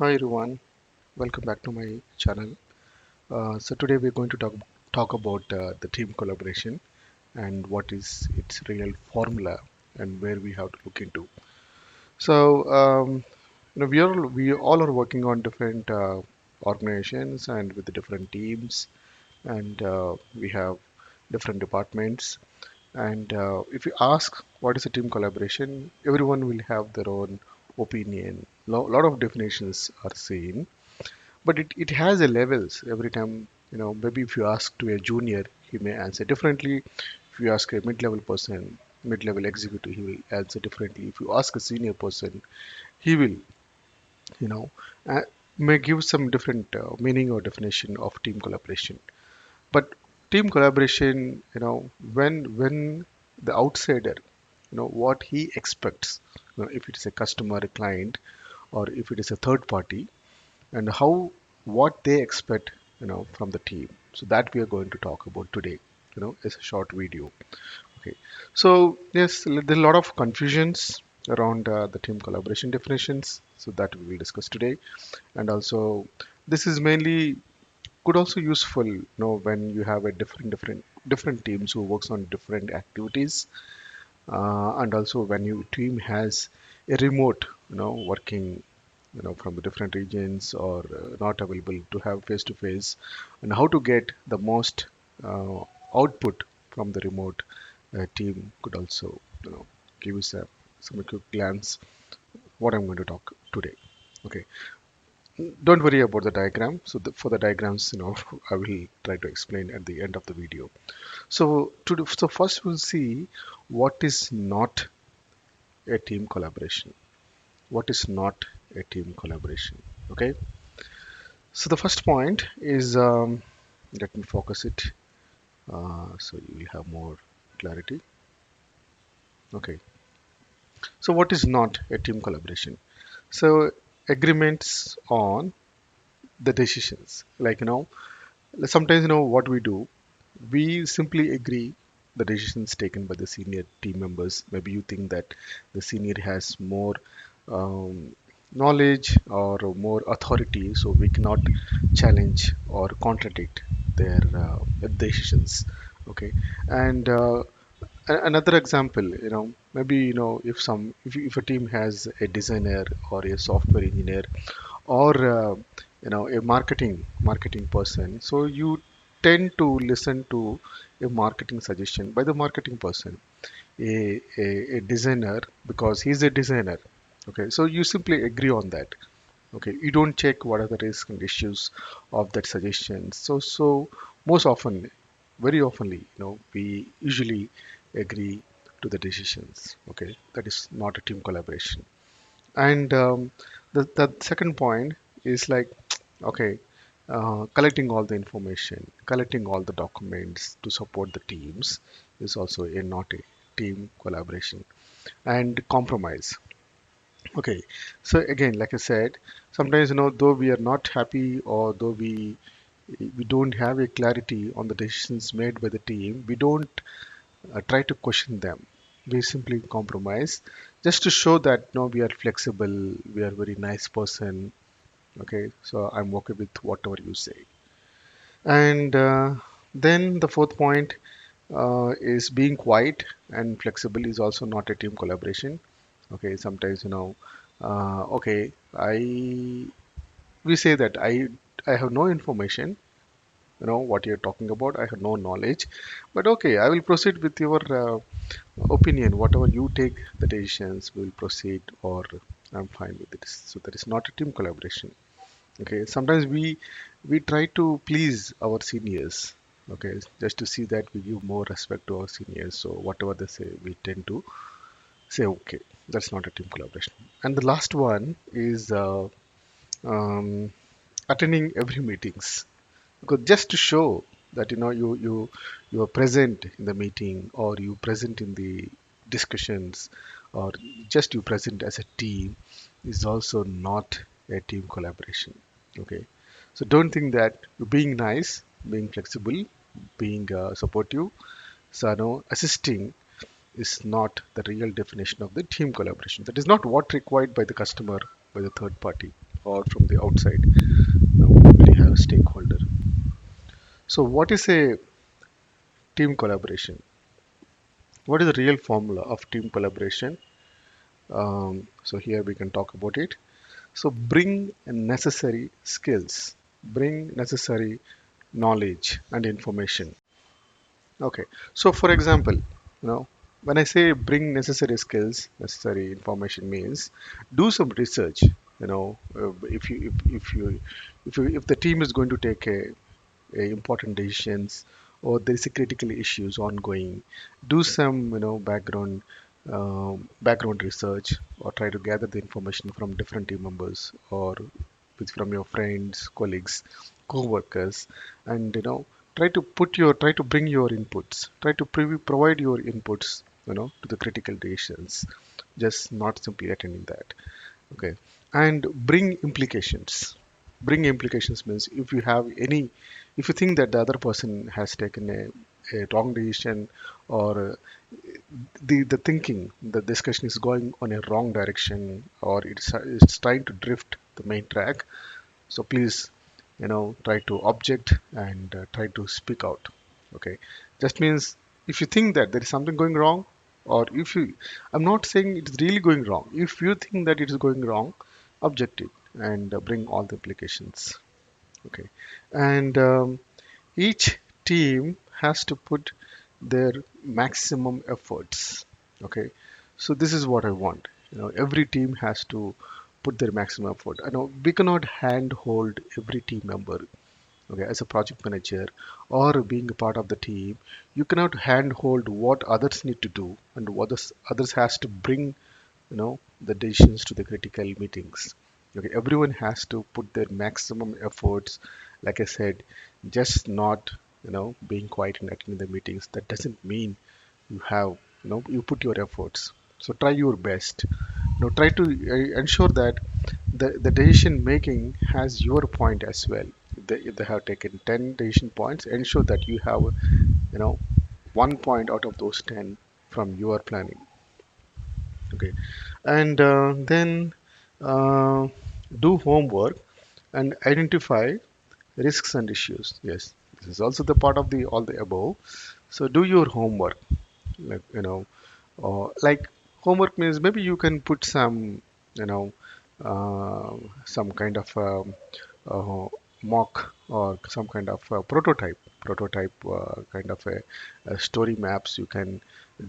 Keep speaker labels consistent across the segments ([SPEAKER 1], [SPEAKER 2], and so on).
[SPEAKER 1] Hi everyone, welcome back to my channel. So today we're going to talk about the team collaboration and what is its real formula and where we have to look into. So we all are working on different organizations and with different teams, and we have different departments. And if you ask what is a team collaboration, everyone will have their own opinion. Lot of definitions are seen, but it has a levels every time. Maybe if you ask to a junior, he may answer differently. If you ask a mid-level executive, he will answer differently. If you ask a senior person, he will you know uh, may give some different meaning or definition of team collaboration. But team collaboration, when the outsider, what he expects, if it is a customer, a client, or if it is a third party, and how what they expect, from the team. So that we are going to talk about today. It's a short video. Okay. So yes, there are a lot of confusions around the team collaboration definitions. So that we will discuss today, and also this is mainly could also useful, when you have a different teams who works on different activities, and also when your team has a remote, working, from the different regions or not available to have face to face, and how to get the most output from the remote team could also, give us some quick glance what I'm going to talk today. Okay, don't worry about the diagram. So for the diagrams, I will try to explain at the end of the video. So first we'll see what is not a team collaboration. What is not a team collaboration? Okay. So the first point is, let me focus it, so you will have more clarity. Okay. So what is not a team collaboration? So agreements on the decisions. Like, sometimes, what we do, we simply agree the decisions taken by the senior team members. Maybe you think that the senior has more knowledge or more authority, so we cannot challenge or contradict their decisions. Okay. And another example, maybe, if a team has a designer or a software engineer or a marketing person, so you tend to listen to a marketing suggestion by the marketing person, a designer, because he's a designer. Okay, so you simply agree on that. Okay, you don't check what are the risks and issues of that suggestion. So most often, very oftenly, we usually agree to the decisions. Okay, that is not a team collaboration. And the second point is like, okay, collecting all the information, collecting all the documents to support the teams is also a not a team collaboration. And compromise. Okay, so again, like I said, sometimes, though we are not happy, or though we don't have a clarity on the decisions made by the team, we don't try to question them. We simply compromise just to show that no, we are flexible, we are very nice person. Okay, so I'm okay with whatever you say. And then the fourth point is being quiet and flexible is also not a team collaboration. Okay, sometimes, okay, we say that I have no information, what you're talking about. I have no knowledge, but okay, I will proceed with your opinion. Whatever you take the decisions, we will proceed, or I'm fine with it. So that is not a team collaboration. Okay, sometimes we try to please our seniors. Okay, just to see that we give more respect to our seniors. So whatever they say, we tend to say okay. That's not a team collaboration. And the last one is um, attending every meetings, because just to show that you are present in the meeting, or you present in the discussions, or just you present as a team, is also not a team collaboration. Okay, so don't think that being nice, being flexible, being supportive, so no, assisting is not the real definition of the team collaboration. That is not what required by the customer, by the third party. or from the outside. We have a stakeholder. So what is a team collaboration? What is the real formula of team collaboration? So here we can talk about it. So bring necessary skills, bring necessary knowledge and information. Okay. So for example, when I say bring necessary skills, necessary information means do some research. If the team is going to take a important decisions, or there is a critical issues ongoing, do some background research, or try to gather the information from different team members, or from your friends, colleagues, co-workers, and try to bring your inputs, try to provide your inputs, to the critical decisions, just not simply attending that. Okay. And bring implications means if you have any, if you think that the other person has taken a wrong decision, or the thinking, the discussion is going on a wrong direction, or it's trying to drift the main track, so please, try to object and try to speak out. Okay. Just means if you think that there is something going wrong, or if you, I'm not saying it's really going wrong. If you think that it is going wrong, object it and bring all the implications. Okay. And each team has to put their maximum efforts. Okay. So this is what I want. Every team has to put their maximum effort. I know we cannot handhold every team member. Okay, as a project manager or being a part of the team, you cannot handhold what others need to do and what others has to bring, the decisions to the critical meetings. Okay, everyone has to put their maximum efforts. Like I said, just not, being quiet and attending the meetings. That doesn't mean you have, you put your efforts. So try your best. Try to ensure that the decision making has your point as well. If they have taken 10 decision points, ensure that you have, you know 1 point out of those 10 from your planning. Okay. And then uh, do homework and identify risks and issues. Yes, this is also the part of the all the above. So do your homework. Like, like homework means maybe you can put some, you know uh, some kind of uh, mock, or some kind of prototype kind of a story maps you can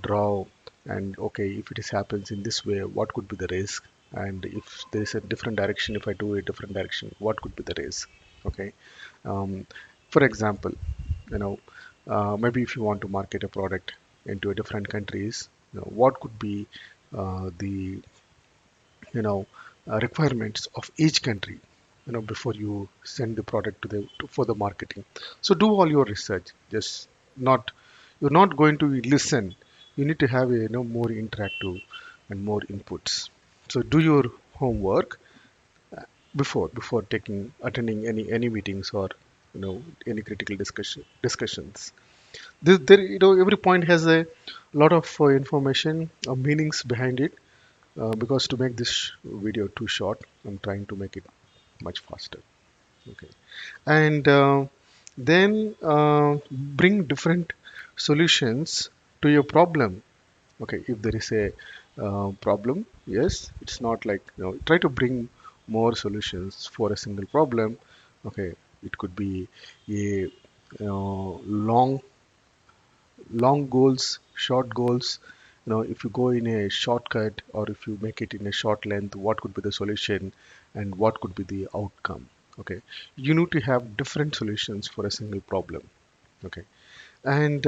[SPEAKER 1] draw. And okay, if it is happens in this way, what could be the risk? And if there is a different direction, if I do a different direction, what could be the risk? Okay. um, for example, you know maybe if you want to market a product into a different countries, what could be the you know requirements of each country, before you send the product for the marketing. So do all your research. Just not, you're not going to listen. You need to have a, more interactive and more inputs. So do your homework before taking attending any meetings, or any critical discussions. Every point has a lot of information or meanings behind it. Because to make this video too short, I'm trying to make it much faster. Okay. And then bring different solutions to your problem. Okay, if there is a problem, yes, it's not like, try to bring more solutions for a single problem. Okay, it could be a long goals, short goals. If you go in a shortcut, or if you make it in a short length, what could be the solution and what could be the outcome? Okay, you need to have different solutions for a single problem. Okay. And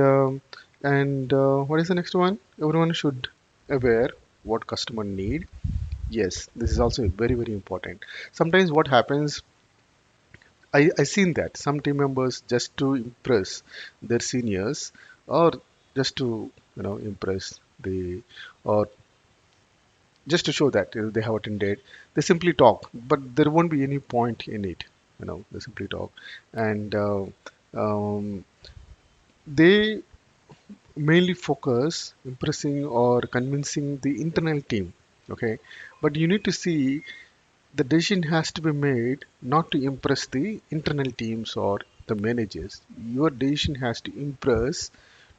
[SPEAKER 1] what is the next one? Everyone should aware what customer need. Yes, this is also very important. Sometimes what happens, I seen that some team members, just to impress their seniors, or just to impress the, or just to show that they have attended, they simply talk, but there won't be any point in it. They simply talk. And um, they mainly focus impressing or convincing the internal team. Okay. But you need to see the decision has to be made not to impress the internal teams or the managers. Your decision has to impress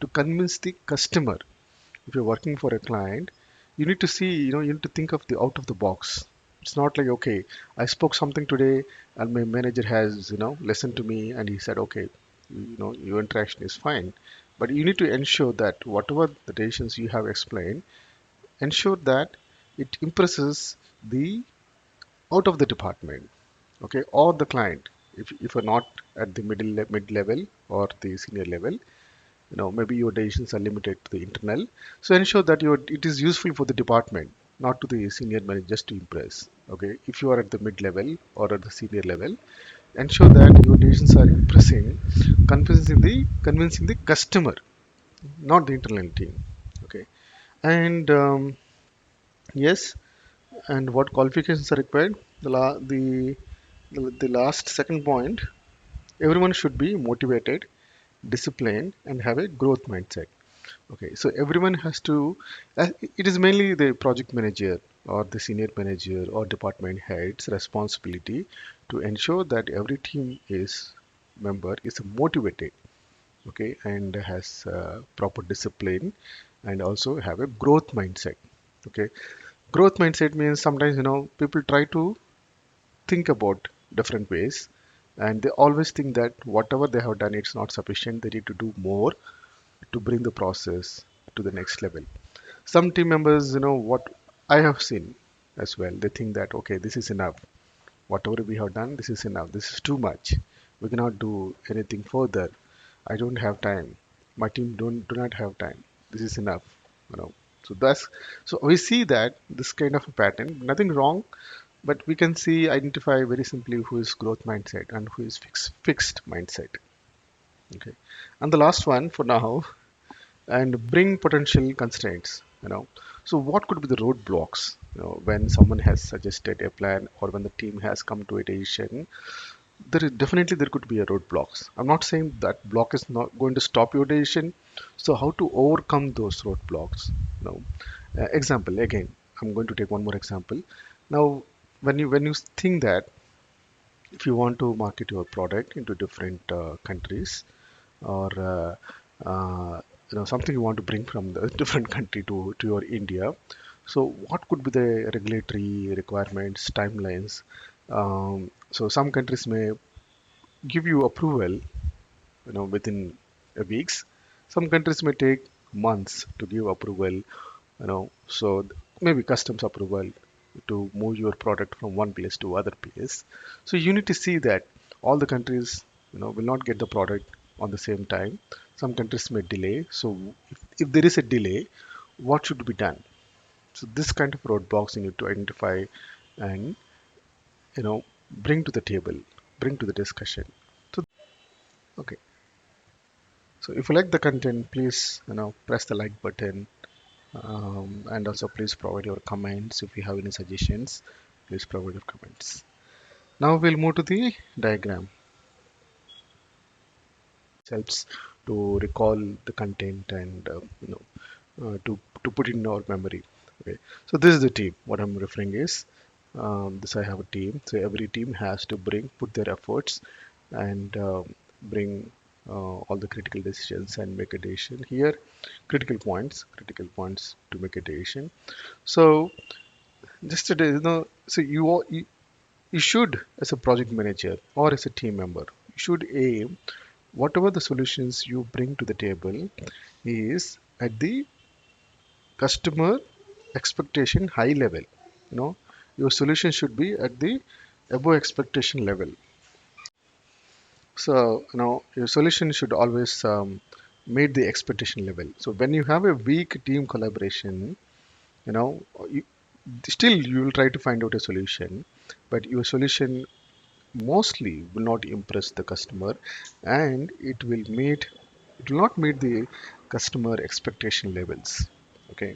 [SPEAKER 1] to convince the customer. If you're working for a client, you need to see, you need to think of the out of the box. It's not like, okay, I spoke something today and my manager has, listened to me and he said, okay, your interaction is fine. But you need to ensure that whatever the decisions you have explained, ensure that it impresses the out of the department, okay, or the client. If you're not at the mid level or the senior level, maybe your decisions are limited to the internal. So ensure that it is useful for the department, not to the senior manager just to impress. Okay, if you are at the mid level or at the senior level, ensure that your decisions are impressing, convincing the customer, not the internal team. Okay, and yes, and what qualifications are required? The last second point, everyone should be motivated, disciplined, and have a growth mindset. Okay, so everyone has to, it is mainly the project manager or the senior manager or department head's responsibility to ensure that every team is member is motivated, okay, and has proper discipline and also have a growth mindset. Okay, growth mindset means sometimes people try to think about different ways, and they always think that whatever they have done it's not sufficient, they need to do more to bring the process to the next level. Some team members, what I have seen as well, they think that okay, this is enough, whatever we have done, this is enough, this is too much, we cannot do anything further, I don't have time, my team do not have time, this is enough, you know so that's, so we see that this kind of a pattern, nothing wrong, but we can see, identify very simply who is growth mindset and who is fixed mindset. Okay, and the last one for now, and bring potential constraints. So what could be the roadblocks? When someone has suggested a plan or when the team has come to a decision, there could be a roadblocks. I'm not saying that block is not going to stop your decision. So how to overcome those roadblocks? You know, Example again. I'm going to take one more example. Now, when you think that if you want to market your product into different countries, or something you want to bring from the different country to your India, so what could be the regulatory requirements, timelines? So some countries may give you approval, within a weeks. Some countries may take months to give approval, so maybe customs approval to move your product from one place to other place. So you need to see that all the countries, will not get the product on the same time. Some countries may delay. So if there is a delay, what should be done? So this kind of roadblocks you need to identify and bring to the table, bring to the discussion. So okay. So if you like the content, please press the like button, and also please provide your comments. If you have any suggestions, please provide your comments. Now we'll move to the diagram. It helps to recall the content and to put in our memory. Okay, so this is the team. What I'm referring is, this I have a team. So every team has to put their efforts and bring all the critical decisions and make a decision. Here, critical points to make a decision. So just today, so you should, as a project manager or as a team member, you should aim whatever the solutions you bring to the table is at the customer expectation high level. Your solution should be at the above expectation level. So your solution should always meet the expectation level. So when you have a weak team collaboration, you know you, still you will try to find out a solution, but your solution mostly will not impress the customer, and it will not meet the customer expectation levels. Okay,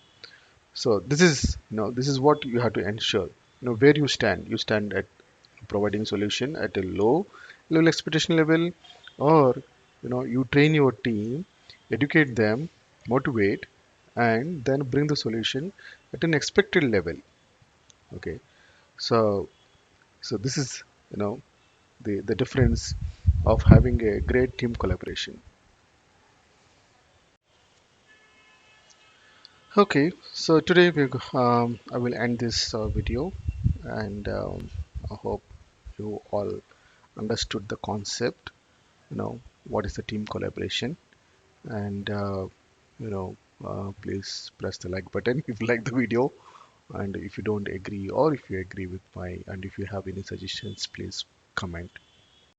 [SPEAKER 1] so this is what you have to ensure. Where you stand at providing solution at a low level expectation level, or you train your team, educate them, motivate, and then bring the solution at an expected level. Okay, so So this is, you know, the difference of having a great team collaboration. Okay, so today I will end this video, and I hope you all understood the concept. You know what is the team collaboration, and please press the like button if you like the video, and if you don't agree or if you agree with my, and if you have any suggestions, please comment.